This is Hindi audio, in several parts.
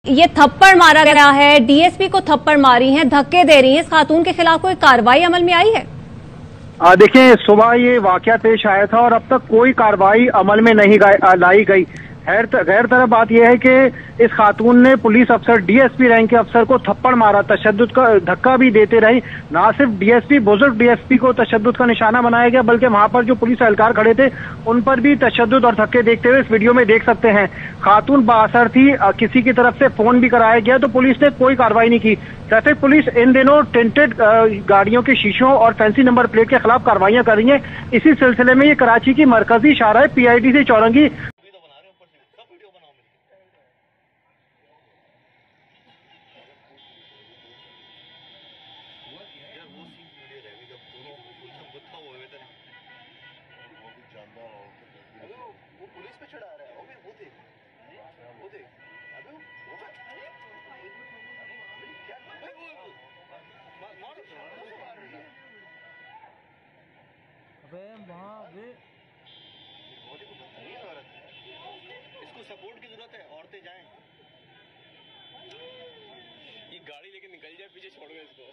ये थप्पड़ मारा गया है, डीएसपी को थप्पड़ मारी है, धक्के दे रही है, इस खातून के खिलाफ कोई कार्रवाई अमल में आई है? देखिए, सुबह ये वाकया पेश आया था और अब तक कोई कार्रवाई अमल में नहीं लाई गई। गैर तरफ बात यह है कि इस खातून ने पुलिस अफसर, डीएसपी रैंक के अफसर को थप्पड़ मारा, तशद्दुद का धक्का भी देते रही। ना सिर्फ डीएसपी, बुजुर्ग डीएसपी को तशद्दुद का निशाना बनाया गया, बल्कि वहां पर जो पुलिस एहलकार खड़े थे उन पर भी तशद्दुद और धक्के देखते हुए इस वीडियो में देख सकते हैं। खातून बासर थी, किसी की तरफ से फोन भी कराया गया तो पुलिस ने कोई कार्रवाई नहीं की। ट्रैफिक पुलिस इन दिनों टिंटेड गाड़ियों के शीशों और फैंसी नंबर प्लेट के खिलाफ कार्रवाइयां कर रही है। इसी सिलसिले में ये कराची की मरकजी शाहराह पीआईडी से चौरंगी पुलिस पे चढ़ा रहा है। वो देख अबे इसको सपोर्ट की जरूरत है, औरतें जाएं, ये गाड़ी लेके निकल जाए, पीछे छोड़ गए इसको।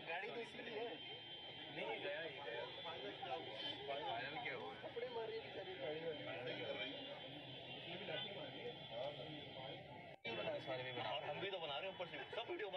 गाड़ी तो इसलिए है, नहीं गया फाइनल क्या हुआ, कपड़े मार रही है सारे भी बना, हम भी तो बना रहे हैं ऊपर से सब वीडियो